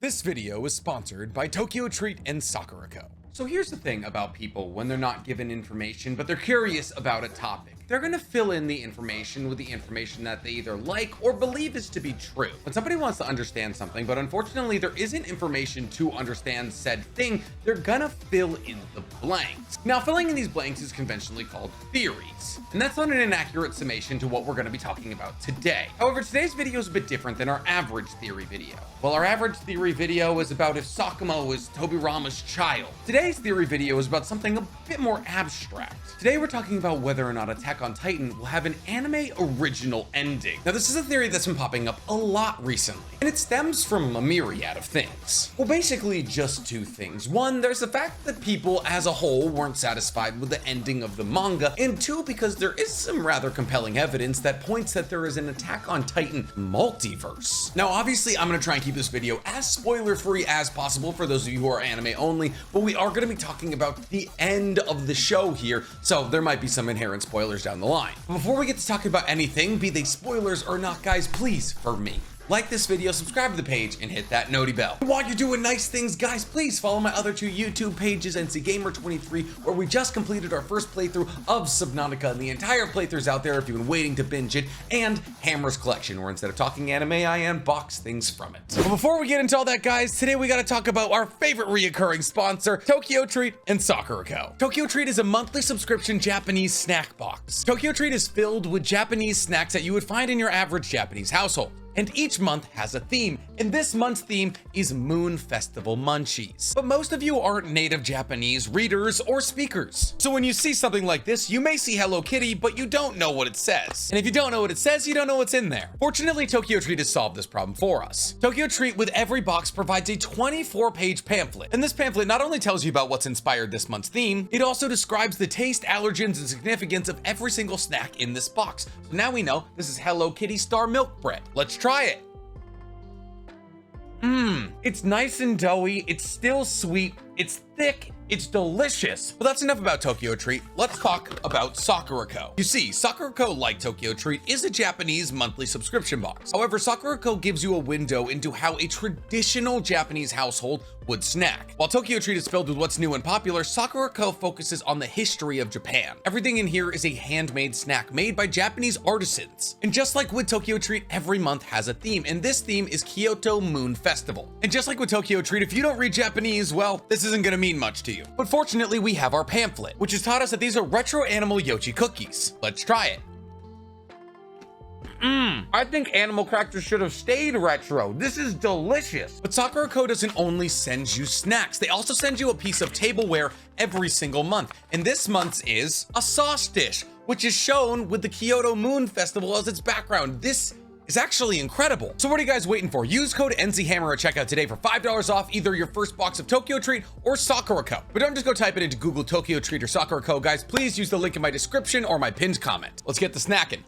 This video is sponsored by Tokyo Treat and Sakurako. So here's the thing about people when they're not given information, but they're curious about a topic. They're gonna fill in the information with the information that they either like or believe is to be true. When somebody wants to understand something, but unfortunately there isn't information to understand said thing, they're gonna fill in the blanks. Now, filling in these blanks is conventionally called theories, and that's not an inaccurate summation to what we're gonna be talking about today. However, today's video is a bit different than our average theory video. Well, our average theory video is about if Sakumo is Tobirama's child. Today's theory video is about something a bit more abstract. Today we're talking about whether or not Attack on Titan will have an anime original ending. Now, this is a theory that's been popping up a lot recently, and it stems from a myriad of things. Well, basically just two things. One, there's the fact that people as a whole weren't satisfied with the ending of the manga, and two, because there is some rather compelling evidence that points that there is an Attack on Titan multiverse. Now, obviously, I'm gonna try and keep this video as spoiler-free as possible for those of you who are anime only, but we are gonna be talking about the end of the show here, so there might be some inherent spoilers down the line. Before we get to talking about anything, be they spoilers or not, guys, please, for me, like this video, subscribe to the page, and hit that noti bell. And while you're doing nice things, guys, please follow my other two YouTube pages, NCGamer23, where we just completed our first playthrough of Subnautica, and the entire playthrough's out there if you've been waiting to binge it, and Hammer's Collection, where instead of talking anime, I unbox things from it. But before we get into all that, guys, today we gotta talk about our favorite reoccurring sponsor, Tokyo Treat and Sakurako. Tokyo Treat is a monthly subscription Japanese snack box. Tokyo Treat is filled with Japanese snacks that you would find in your average Japanese household, and each month has a theme, and this month's theme is Moon Festival Munchies. But most of you aren't native Japanese readers or speakers, so when you see something like this, you may see Hello Kitty, but you don't know what it says. And if you don't know what it says, you don't know what's in there. Fortunately, Tokyo Treat has solved this problem for us. Tokyo Treat with every box provides a 24-page pamphlet, and this pamphlet not only tells you about what's inspired this month's theme, it also describes the taste, allergens, and significance of every single snack in this box. So now we know this is Hello Kitty Star Milk Bread. Let's try it. It's nice and doughy, it's still sweet, it's thick, it's delicious. But that's enough about Tokyo Treat. Let's talk about Sakurako. You see, Sakurako, like Tokyo Treat, is a Japanese monthly subscription box. However, Sakurako gives you a window into how a traditional Japanese household would snack. While Tokyo Treat is filled with what's new and popular, Sakurako focuses on the history of Japan. Everything in here is a handmade snack made by Japanese artisans. And just like with Tokyo Treat, every month has a theme, and this theme is Kyoto Moon Festival. And just like with Tokyo Treat, if you don't read Japanese, well, this isn't gonna mean much to you. But fortunately, we have our pamphlet, which has taught us that these are retro animal yochi cookies. Let's try it. I think animal crackers should have stayed retro. This is delicious. But Sakurako doesn't only send you snacks, they also send you a piece of tableware every single month. And this month's is a sauce dish, which is shown with the Kyoto Moon Festival as its background. This is actually incredible. So what are you guys waiting for? Use code NCHammer at checkout today for $5 off either your first box of Tokyo Treat or Sakurako. But don't just go type it into Google Tokyo Treat or Sakurako, guys. Please use the link in my description or my pinned comment. Let's get to snacking.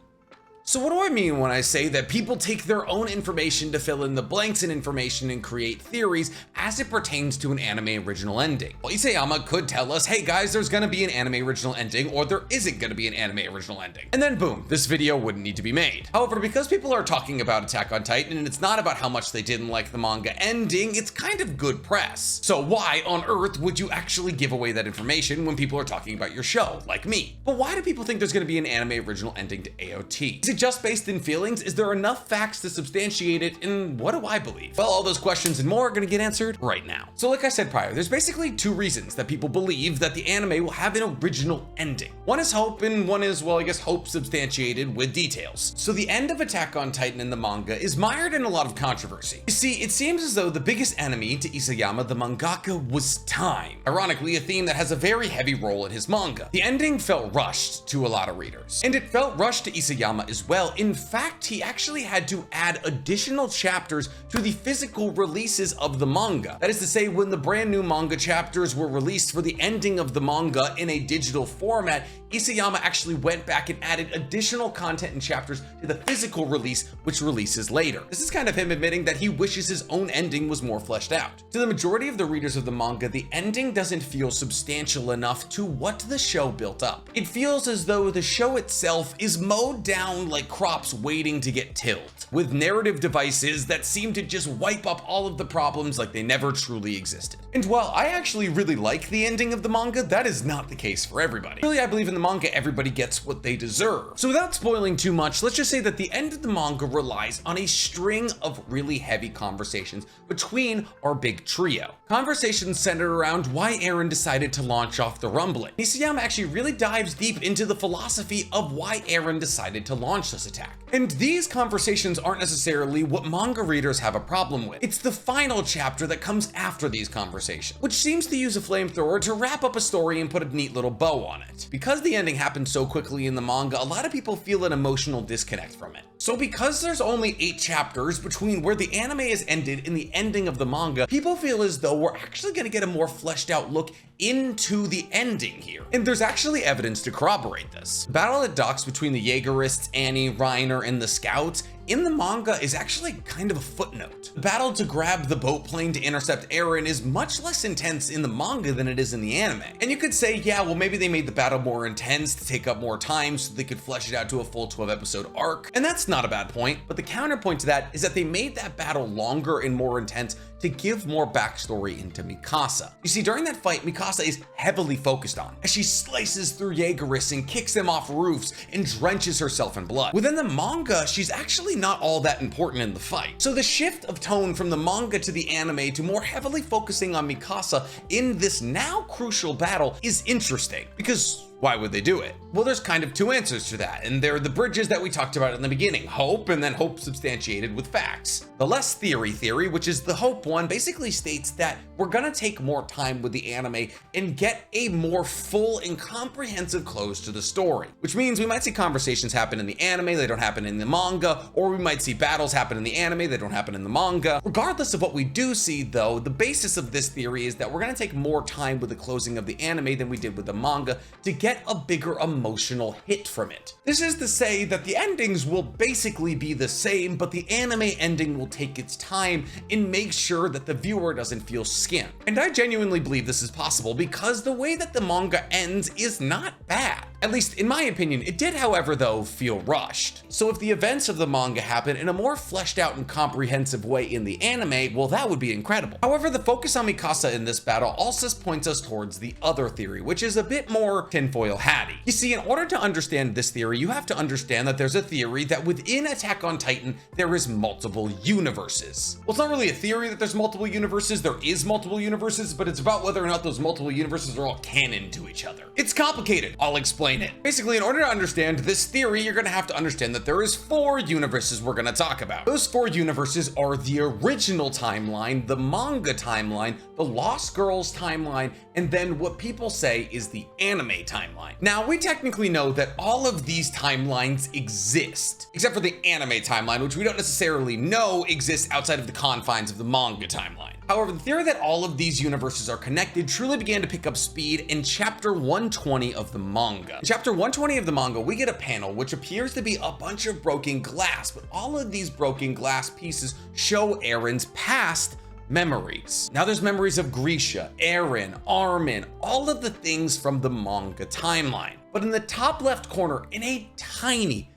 So what do I mean when I say that people take their own information to fill in the blanks in information and create theories as it pertains to an anime original ending? Well, Isayama could tell us, hey guys, there's gonna be an anime original ending, or there isn't gonna be an anime original ending. And then boom, this video wouldn't need to be made. However, because people are talking about Attack on Titan and it's not about how much they didn't like the manga ending, it's kind of good press. So why on earth would you actually give away that information when people are talking about your show, like me? But why do people think there's gonna be an anime original ending to AOT? Is it just based in feelings? Is there enough facts to substantiate it? And what do I believe? Well, all those questions and more are gonna get answered right now. So like I said prior, there's basically two reasons that people believe that the anime will have an original ending. One is hope, and one is, well, I guess hope substantiated with details. So the end of Attack on Titan in the manga is mired in a lot of controversy. You see, it seems as though the biggest enemy to Isayama, the mangaka, was time. Ironically, a theme that has a very heavy role in his manga. The ending felt rushed to a lot of readers, and it felt rushed to Isayama as well. In fact, he actually had to add additional chapters to the physical releases of the manga. That is to say, when the brand new manga chapters were released for the ending of the manga in a digital format, Isayama actually went back and added additional content and chapters to the physical release, which releases later. This is kind of him admitting that he wishes his own ending was more fleshed out. To the majority of the readers of the manga, the ending doesn't feel substantial enough to what the show built up. It feels as though the show itself is mowed down like crops waiting to get tilled, with narrative devices that seem to just wipe up all of the problems like they never truly existed. And while I actually really like the ending of the manga, that is not the case for everybody. Really, I believe in the manga, everybody gets what they deserve. So without spoiling too much, let's just say that the end of the manga relies on a string of really heavy conversations between our big trio. Conversations centered around why Eren decided to launch off the rumbling. Isayama actually really dives deep into the philosophy of why Eren decided to launch this attack. And these conversations aren't necessarily what manga readers have a problem with. It's the final chapter that comes after these conversations, which seems to use a flamethrower to wrap up a story and put a neat little bow on it. Because the ending happened so quickly in the manga, a lot of people feel an emotional disconnect from it. So because there's only 8 chapters between where the anime is ended and the ending of the manga, people feel as though we're actually going to get a more fleshed out look into the ending here. And there's actually evidence to corroborate this. The battle at docks between the Jaegerists, Annie, Reiner, and the Scouts in the manga is actually kind of a footnote. The battle to grab the boat plane to intercept Eren is much less intense in the manga than it is in the anime. And you could say, yeah, well, maybe they made the battle more intense to take up more time so they could flesh it out to a full 12 episode arc. And that's not a bad point, but the counterpoint to that is that they made that battle longer and more intense to give more backstory into Mikasa. You see, during that fight, Mikasa is heavily focused on as she slices through Jaegerists and kicks them off roofs and drenches herself in blood. Within the manga, she's actually not all that important in the fight. So the shift of tone from the manga to the anime to more heavily focusing on Mikasa in this now crucial battle is interesting, because why would they do it? Well, there's kind of 2 answers to that, and they're the bridges that we talked about in the beginning: hope, and then hope substantiated with facts. The less theory, which is the hope one, basically states that we're gonna take more time with the anime and get a more full and comprehensive close to the story, which means we might see conversations happen in the anime, they don't happen in the manga, or we might see battles happen in the anime, they don't happen in the manga. Regardless of what we do see though, the basis of this theory is that we're gonna take more time with the closing of the anime than we did with the manga to get a bigger emotional hit from it. This is to say that the endings will basically be the same, but the anime ending will take its time and make sure that the viewer doesn't feel skimmed. And I genuinely believe this is possible because the way that the manga ends is not bad. At least in my opinion. It did, however, though, feel rushed. So if the events of the manga happen in a more fleshed out and comprehensive way in the anime, well, that would be incredible. However, the focus on Mikasa in this battle also points us towards the other theory, which is a bit more tinfoil hatty. You see, in order to understand this theory, you have to understand that there's a theory that within Attack on Titan, there is multiple universes. Well, it's not really a theory that there's multiple universes, there is multiple universes, but it's about whether or not those multiple universes are all canon to each other. It's complicated. I'll explain it. Basically, in order to understand this theory, you're gonna have to understand that there is 4 universes we're gonna talk about. Those 4 universes are the original timeline, the manga timeline, the Lost Girls timeline, and then what people say is the anime timeline. Now, we technically know that all of these timelines exist, except for the anime timeline, which we don't necessarily know exists outside of the confines of the manga timeline. However, the theory that all of these universes are connected truly began to pick up speed in chapter 120 of the manga. In chapter 120 of the manga, we get a panel which appears to be a bunch of broken glass, but all of these broken glass pieces show Eren's past memories. Now there's memories of Grisha, Eren, Armin, all of the things from the manga timeline. But in the top left corner, in a tiny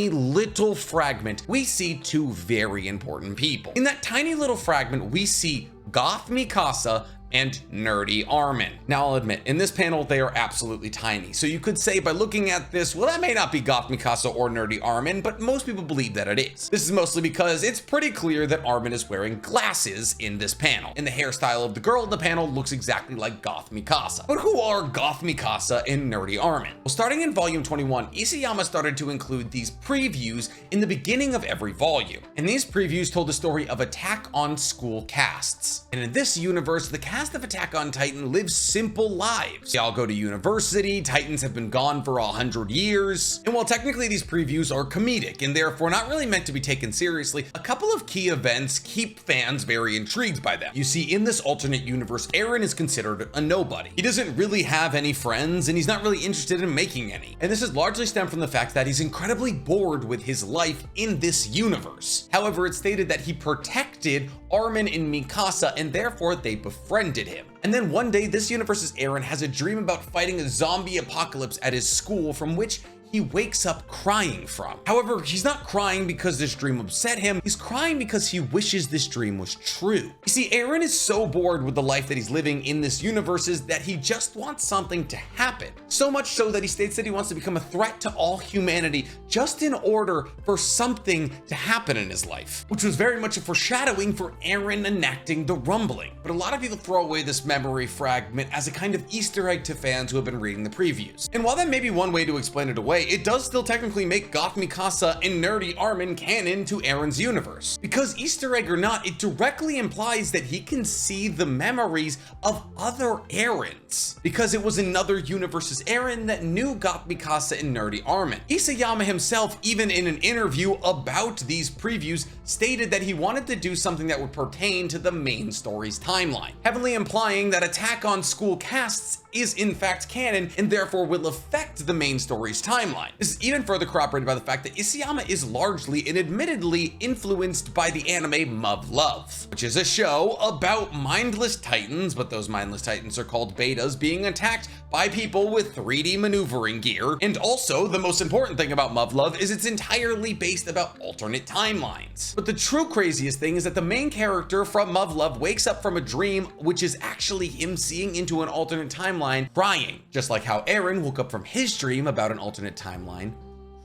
little fragment, we see 2 very important people. In that tiny little fragment, we see Goth Mikasa and nerdy Armin. Now I'll admit, in this panel, they are absolutely tiny. So you could say by looking at this, well, that may not be Goth Mikasa or nerdy Armin, but most people believe that it is. This is mostly because it's pretty clear that Armin is wearing glasses in this panel, and the hairstyle of the girl in the panel looks exactly like Goth Mikasa. But who are Goth Mikasa and nerdy Armin? Well, starting in volume 21, Isayama started to include these previews in the beginning of every volume. And these previews told the story of attack on school casts. And in this universe, the cast cast of Attack on Titan live simple lives. They all go to university, Titans have been gone for 100 years, and while technically these previews are comedic and therefore not really meant to be taken seriously, a couple of key events keep fans very intrigued by them. You see, in this alternate universe, Eren is considered a nobody. He doesn't really have any friends, and he's not really interested in making any. And this is largely stemmed from the fact that he's incredibly bored with his life in this universe. However, it's stated that he protected Armin and Mikasa, and therefore they befriended him. And then one day, this universe's Eren has a dream about fighting a zombie apocalypse at his school, from which he wakes up crying from. However, he's not crying because this dream upset him, he's crying because he wishes this dream was true. You see, Eren is so bored with the life that he's living in this universe that he just wants something to happen. So much so that he states that he wants to become a threat to all humanity just in order for something to happen in his life, which was very much a foreshadowing for Eren enacting the rumbling. But a lot of people throw away this memory fragment as a kind of Easter egg to fans who have been reading the previews. And while that may be one way to explain it away, it does still technically make Goth Mikasa and nerdy Armin canon to Eren's universe. Because Easter egg or not, it directly implies that he can see the memories of other Erens, because it was another universe's Eren that knew Goth Mikasa and nerdy Armin. Isayama himself, even in an interview about these previews, stated that he wanted to do something that would pertain to the main story's timeline, heavily implying that Attack on School casts is in fact canon and therefore will affect the main story's timeline. This is even further corroborated by the fact that Isayama is largely and admittedly influenced by the anime Love, which is a show about mindless titans, but those mindless titans are called betas, being attacked by people with 3D maneuvering gear. And also, the most important thing about Love is it's entirely based about alternate timelines. But the true craziest thing is that the main character from Love wakes up from a dream, which is actually him seeing into an alternate timeline crying, just like how Eren woke up from his dream about an alternate timeline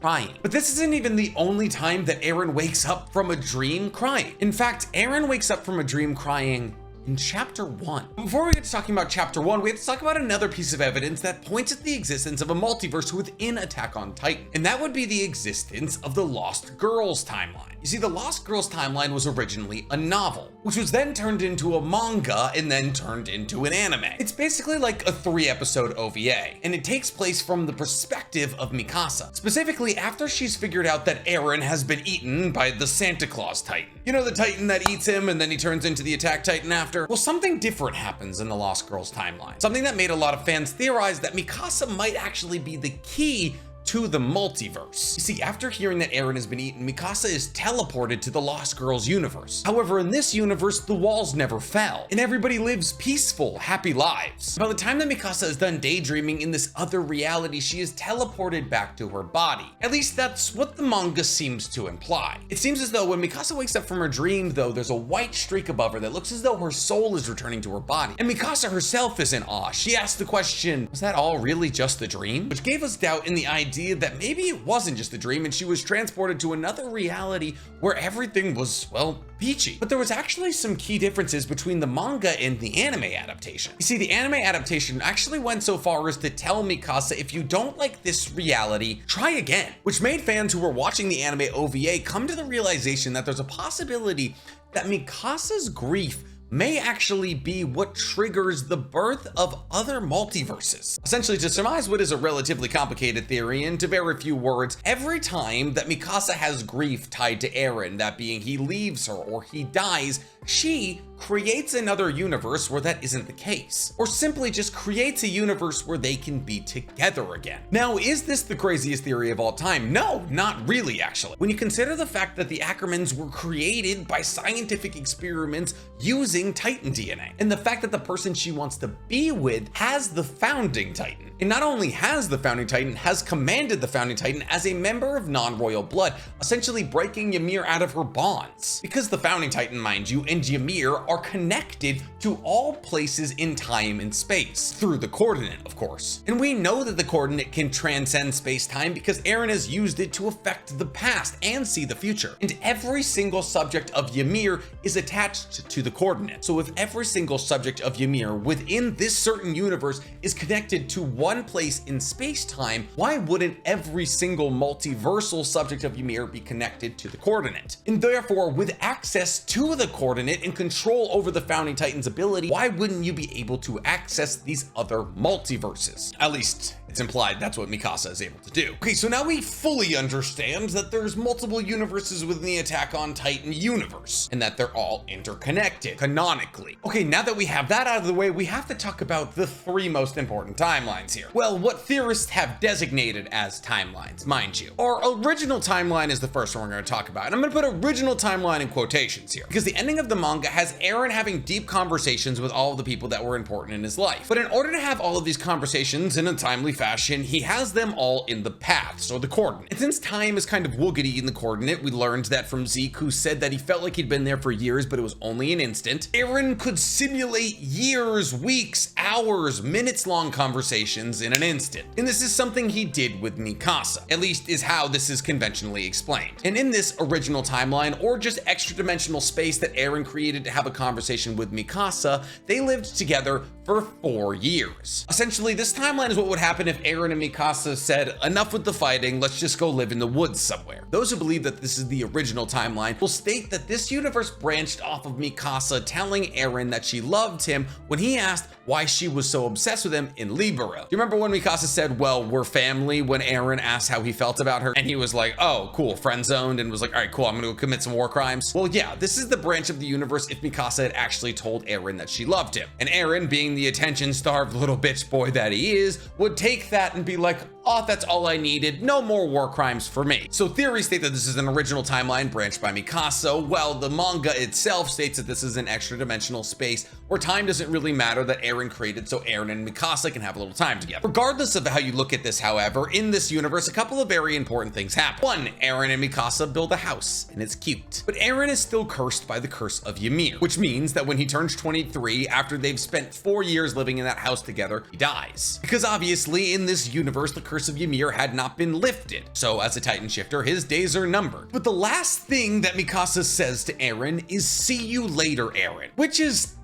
crying. But this isn't even the only time that Eren wakes up from a dream crying. In fact, Eren wakes up from a dream crying in chapter 1. Before we get to talking about chapter 1, we have to talk about another piece of evidence that points at the existence of a multiverse within Attack on Titan, and that would be the existence of the Lost Girls timeline. You see, the Lost Girls timeline was originally a novel, which was then turned into a manga and then turned into an anime. It's basically like a 3-episode OVA, and it takes place from the perspective of Mikasa, specifically after she's figured out that Eren has been eaten by the Santa Claus Titan. You know, the Titan that eats him and then he turns into the Attack Titan after? Well, something different happens in the Lost Girls timeline. Something that made a lot of fans theorize that Mikasa might actually be the key to the multiverse. You see, after hearing that Eren has been eaten, Mikasa is teleported to the Lost Girls universe. However, in this universe, the walls never fell, and everybody lives peaceful, happy lives. By the time that Mikasa is done daydreaming in this other reality, she is teleported back to her body. At least that's what the manga seems to imply. It seems as though when Mikasa wakes up from her dream, though, there's a white streak above her that looks as though her soul is returning to her body. And Mikasa herself is in awe. She asks the question, was that all really just a dream? Which gave us doubt in the idea that maybe it wasn't just a dream and she was transported to another reality where everything was, well, peachy. But there was actually some key differences between the manga and the anime adaptation. You see, the anime adaptation actually went so far as to tell Mikasa, if you don't like this reality, try again, which made fans who were watching the anime OVA come to the realization that there's a possibility that Mikasa's grief may actually be what triggers the birth of other multiverses. Essentially, to surmise what is a relatively complicated theory into very few words, every time that Mikasa has grief tied to Eren, that being he leaves her or he dies, she creates another universe where that isn't the case, or simply just creates a universe where they can be together again. Now, is this the craziest theory of all time? No, not really, actually. When you consider the fact that the Ackermans were created by scientific experiments using Titan DNA, and the fact that the person she wants to be with has the founding Titan, and not only has the founding Titan, has commanded the founding Titan as a member of non-royal blood, essentially breaking Ymir out of her bonds. Because the founding Titan, mind you, and Ymir are connected to all places in time and space, through the coordinate, of course. And we know that the coordinate can transcend space-time because Eren has used it to affect the past and see the future. And every single subject of Ymir is attached to the coordinate. coordinate. So if every single subject of Ymir within this certain universe is connected to one place in space-time, why wouldn't every single multiversal subject of Ymir be connected to the coordinate? And therefore, with access to the coordinate and control over the Founding Titan's ability, why wouldn't you be able to access these other multiverses? At least it's implied that's what Mikasa is able to do. Okay, so now we fully understand that there's multiple universes within the Attack on Titan universe, and that they're all interconnected, canonically. Okay, now that we have that out of the way, we have to talk about the three most important timelines here. Well, what theorists have designated as timelines, mind you. Our original timeline is the first one we're going to talk about, and I'm going to put original timeline in quotations here, because the ending of the manga has Eren having deep conversations with all of the people that were important in his life. But in order to have all of these conversations in a timely fashion, he has them all in the paths, or the coordinate. And since time is kind of woogity in the coordinate, we learned that from Zeke, who said that he felt like he'd been there for years, but it was only an instant. Eren could simulate years, weeks, hours, minutes-long conversations in an instant. And this is something he did with Mikasa, at least is how this is conventionally explained. And in this original timeline, or just extra-dimensional space that Eren created to have a conversation with Mikasa, they lived together for 4 years. Essentially, this timeline is what would happen if Eren and Mikasa said, enough with the fighting, let's just go live in the woods somewhere. Those who believe that this is the original timeline will state that this universe branched off of Mikasa telling Eren that she loved him when he asked why she was so obsessed with him in Libero. Do you remember when Mikasa said, well, we're family, when Eren asked how he felt about her? And he was like, oh, cool, friend zoned, and was like, all right, cool, I'm gonna go commit some war crimes. Well, yeah, this is the branch of the universe if Mikasa had actually told Eren that she loved him. And Eren, being the attention-starved little bitch boy that he is, would take that and be like, oh, that's all I needed, no more war crimes for me. So theories state that this is an original timeline branched by Mikasa, while the manga itself states that this is an extra-dimensional space where time doesn't really matter, that Eren created so Eren and Mikasa can have a little time together. Regardless of how you look at this, however, in this universe, a couple of very important things happen. One, Eren and Mikasa build a house, and it's cute. But Eren is still cursed by the curse of Ymir, which means that when he turns 23, after they've spent 4 years living in that house together, he dies. Because obviously, in this universe, the curse of Ymir had not been lifted. So as a Titan shifter, his days are numbered. But the last thing that Mikasa says to Eren is, see you later, Eren, which is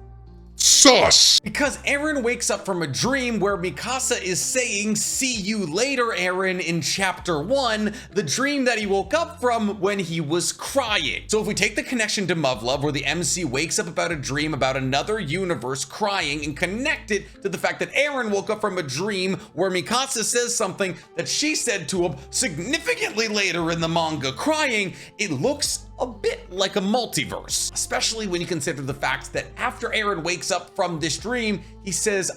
sus. Because Eren wakes up from a dream where Mikasa is saying, see you later, Eren, in chapter 1, the dream that he woke up from when he was crying. So if we take the connection to Muv-Luv, where the MC wakes up about a dream about another universe crying, and connect it to the fact that Eren woke up from a dream where Mikasa says something that she said to him significantly later in the manga crying, it looks a bit like a multiverse, especially when you consider the fact that after Eren wakes up from this dream, he says,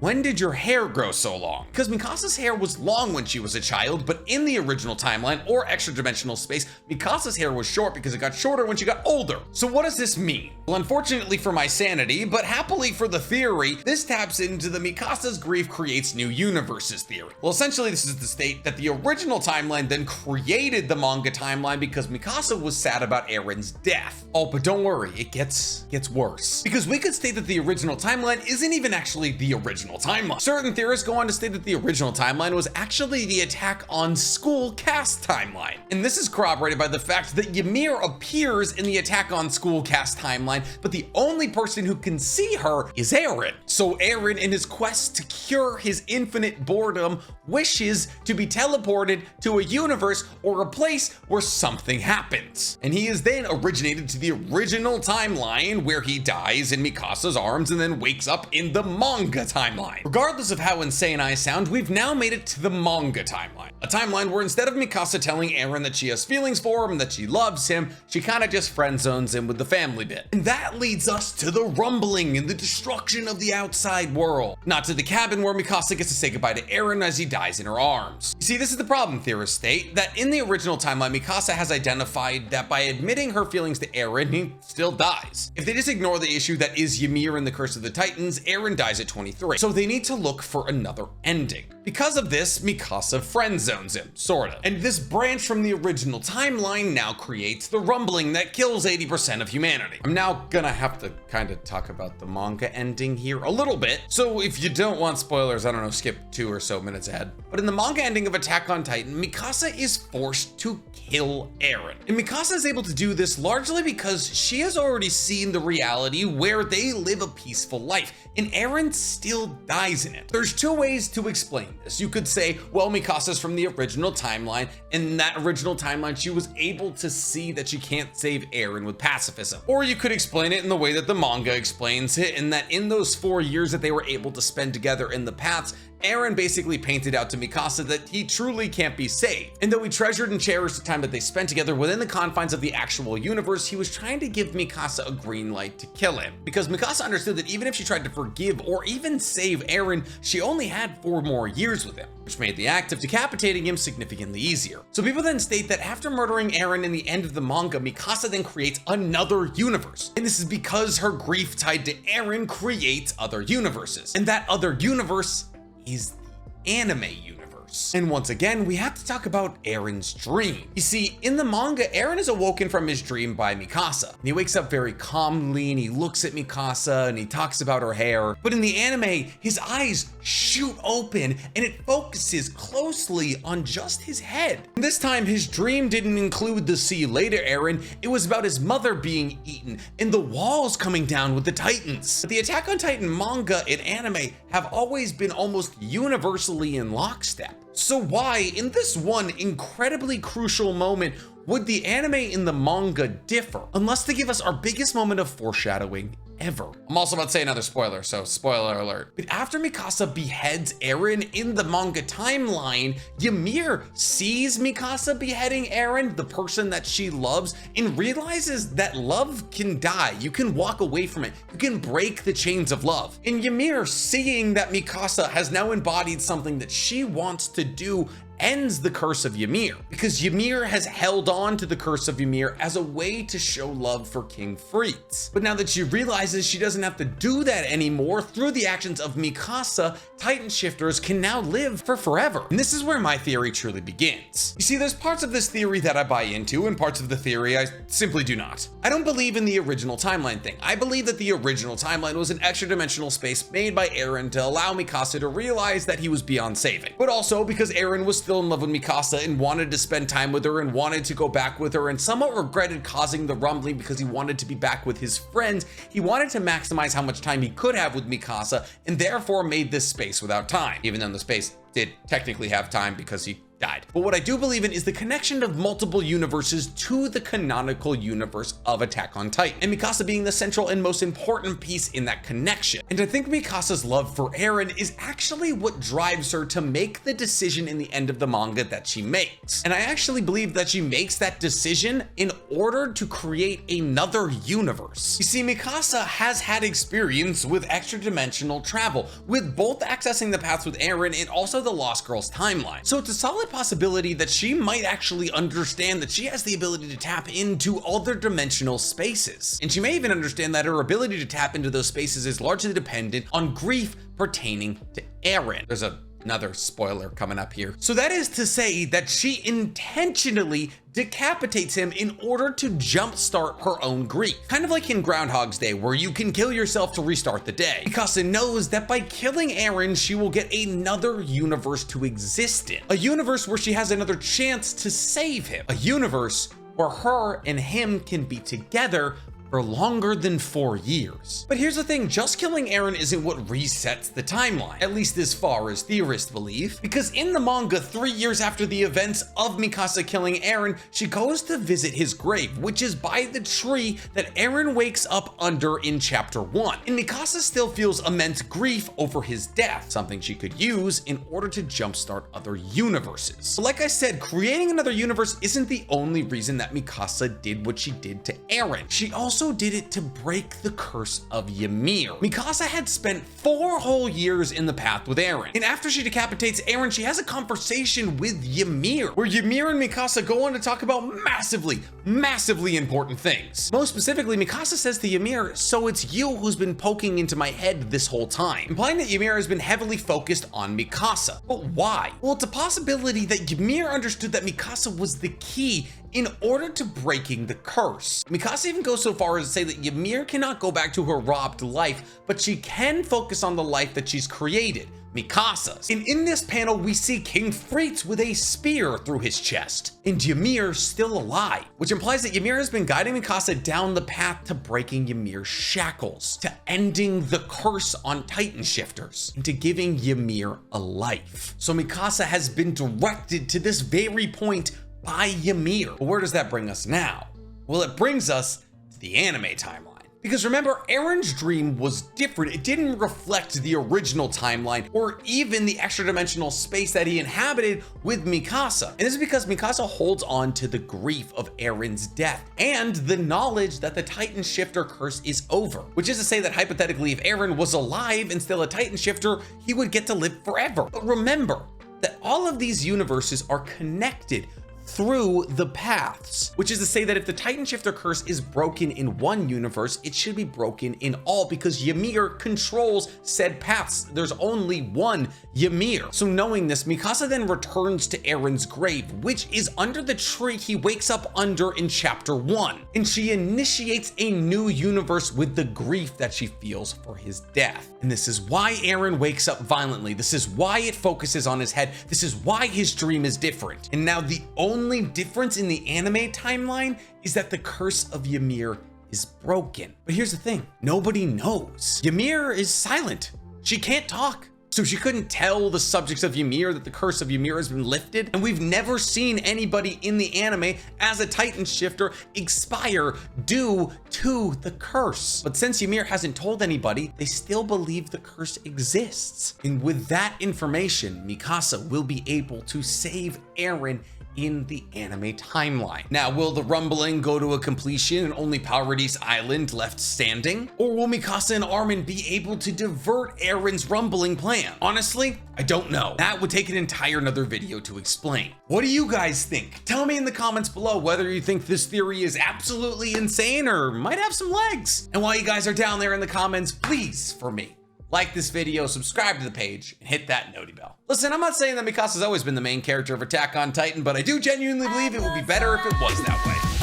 when did your hair grow so long? Because Mikasa's hair was long when she was a child, but in the original timeline or extra dimensional space, Mikasa's hair was short because it got shorter when she got older. So what does this mean? Well, unfortunately for my sanity, but happily for the theory, this taps into the Mikasa's grief creates new universes theory. Well, essentially this is the state that the original timeline then created the manga timeline because Mikasa was sad about Eren's death. Oh, but don't worry, it gets worse. Because we could state that the original timeline isn't even actually the original timeline. Certain theorists go on to state that the original timeline was actually the Attack on School cast timeline. And this is corroborated by the fact that Ymir appears in the Attack on School cast timeline, but the only person who can see her is Eren. So Eren, in his quest to cure his infinite boredom, wishes to be teleported to a universe or a place where something happens. And he is then originated to the original timeline where he dies in Mikasa's arms and then wakes up in the manga timeline. Regardless of how insane I sound, we've now made it to the manga timeline. A timeline where instead of Mikasa telling Eren that she has feelings for him, that she loves him, she kind of just friend zones him with the family bit. And that leads us to the rumbling and the destruction of the outside world. Not to the cabin where Mikasa gets to say goodbye to Eren as he dies in her arms. You see, this is the problem, theorists state, that in the original timeline, Mikasa has identified that by admitting her feelings to Eren, he still dies. If they just ignore the issue that is Ymir and the Curse of the Titans, Eren dies at 23. So so they need to look for another ending. Because of this, Mikasa friend zones him, sorta. And this branch from the original timeline now creates the rumbling that kills 80% of humanity. I'm now gonna have to kind of talk about the manga ending here a little bit, so if you don't want spoilers, I don't know, skip 2 or so minutes ahead. But in the manga ending of Attack on Titan, Mikasa is forced to kill Eren. And Mikasa is able to do this largely because she has already seen the reality where they live a peaceful life, and Eren still dies in it. There's 2 ways to explain this. You could say, well, Mikasa's from the original timeline, and in that original timeline, she was able to see that she can't save Eren with pacifism. Or you could explain it in the way that the manga explains it, in that in those 4 years that they were able to spend together in the paths, Eren basically painted out to Mikasa that he truly can't be saved. And though he treasured and cherished the time that they spent together within the confines of the actual universe, he was trying to give Mikasa a green light to kill him. Because Mikasa understood that even if she tried to forgive or even save Eren, she only had 4 more years with him, which made the act of decapitating him significantly easier. So people then state that after murdering Eren in the end of the manga, Mikasa then creates another universe. And this is because her grief tied to Eren creates other universes. And that other universe is the anime universe. And once again, we have to talk about Eren's dream. You see, in the manga, Eren is awoken from his dream by Mikasa. And he wakes up very calmly and he looks at Mikasa and he talks about her hair. But in the anime, his eyes shoot open and it focuses closely on just his head. And this time, his dream didn't include the "see you later, Eren." It was about his mother being eaten and the walls coming down with the Titans. But the Attack on Titan manga and anime have always been almost universally in lockstep. So why, in this one incredibly crucial moment, would the anime and the manga differ? Unless they give us our biggest moment of foreshadowing ever. I'm also about to say another spoiler, so spoiler alert. But after Mikasa beheads Eren in the manga timeline, Ymir sees Mikasa beheading Eren, the person that she loves, and realizes that love can die. You can walk away from it. You can break the chains of love. And Ymir, seeing that Mikasa has now embodied something that she wants to do, ends the curse of Ymir, because Ymir has held on to the curse of Ymir as a way to show love for King Fritz. But now that she realizes she doesn't have to do that anymore, through the actions of Mikasa, Titan shifters can now live for forever. And this is where my theory truly begins. You see, there's parts of this theory that I buy into and parts of the theory I simply do not. I don't believe in the original timeline thing. I believe that the original timeline was an extra dimensional space made by Eren to allow Mikasa to realize that he was beyond saving. But also because Eren was still in love with Mikasa and wanted to spend time with her and wanted to go back with her and somewhat regretted causing the rumbling because he wanted to be back with his friends. He wanted to maximize how much time he could have with Mikasa and therefore made this space without time, even though the space did technically have time because he died. But what I do believe in is the connection of multiple universes to the canonical universe of Attack on Titan, and Mikasa being the central and most important piece in that connection. And I think Mikasa's love for Eren is actually what drives her to make the decision in the end of the manga that she makes. And I actually believe that she makes that decision in order to create another universe. You see, Mikasa has had experience with extra dimensional travel, with both accessing the paths with Eren and also the Lost Girls timeline. So it's a solid possibility that she might actually understand that she has the ability to tap into other dimensional spaces. And she may even understand that her ability to tap into those spaces is largely dependent on grief pertaining to Eren. There's another spoiler coming up here. So that is to say that she intentionally decapitates him in order to jumpstart her own grief. Kind of like in Groundhog's Day, where you can kill yourself to restart the day. Mikasa knows that by killing Eren, she will get another universe to exist in. A universe where she has another chance to save him. A universe where her and him can be together for longer than 4 years. But here's the thing, just killing Eren isn't what resets the timeline, at least as far as theorists believe, because in the manga, 3 years after the events of Mikasa killing Eren, she goes to visit his grave, which is by the tree that Eren wakes up under in chapter 1. And Mikasa still feels immense grief over his death, something she could use in order to jumpstart other universes. But like I said, creating another universe isn't the only reason that Mikasa did what she did to Eren. She also also did it to break the curse of Ymir. Mikasa had spent 4 whole years in the path with Eren, and after she decapitates Eren, she has a conversation with Ymir, where Ymir and Mikasa go on to talk about massively important things. Most specifically, Mikasa says to Ymir, "So it's you who's been poking into my head this whole time," implying that Ymir has been heavily focused on Mikasa. But why? Well, it's a possibility that Ymir understood that Mikasa was the key in order to breaking the curse. Mikasa even goes so far as to say that Ymir cannot go back to her robbed life, but she can focus on the life that she's created, Mikasa's. And in this panel, we see King Fritz with a spear through his chest, and Ymir still alive, which implies that Ymir has been guiding Mikasa down the path to breaking Ymir's shackles, to ending the curse on Titan shifters, and to giving Ymir a life. So Mikasa has been directed to this very point by Ymir. But where does that bring us now? Well, it brings us to the anime timeline. Because remember, Eren's dream was different. It didn't reflect the original timeline or even the extra dimensional space that he inhabited with Mikasa. And this is because Mikasa holds on to the grief of Eren's death and the knowledge that the Titan shifter curse is over, which is to say that hypothetically, if Eren was alive and still a Titan shifter, he would get to live forever. But remember that all of these universes are connected through the paths, which is to say that if the Titan shifter curse is broken in one universe, it should be broken in all, because Ymir controls said paths. There's only one Ymir. So knowing this, Mikasa then returns to Eren's grave, which is under the tree he wakes up under in chapter 1. And she initiates a new universe with the grief that she feels for his death. And this is why Eren wakes up violently. This is why it focuses on his head. This is why his dream is different. And now the only difference in the anime timeline is that the curse of Ymir is broken. But here's the thing, nobody knows. Ymir is silent. She can't talk. So she couldn't tell the subjects of Ymir that the curse of Ymir has been lifted. And we've never seen anybody in the anime as a Titan shifter expire due to the curse. But since Ymir hasn't told anybody, they still believe the curse exists. And with that information, Mikasa will be able to save Eren in the anime timeline. Now, will the rumbling go to a completion and only Paradise Island left standing? Or will Mikasa and Armin be able to divert Eren's rumbling plan? Honestly, I don't know. That would take an entire another video to explain. What do you guys think? Tell me in the comments below whether you think this theory is absolutely insane or might have some legs. And while you guys are down there in the comments, please, for me, like this video, subscribe to the page, and hit that noti bell. Listen, I'm not saying that Mikasa's always been the main character of Attack on Titan, but I do genuinely believe it would be better if it was that way.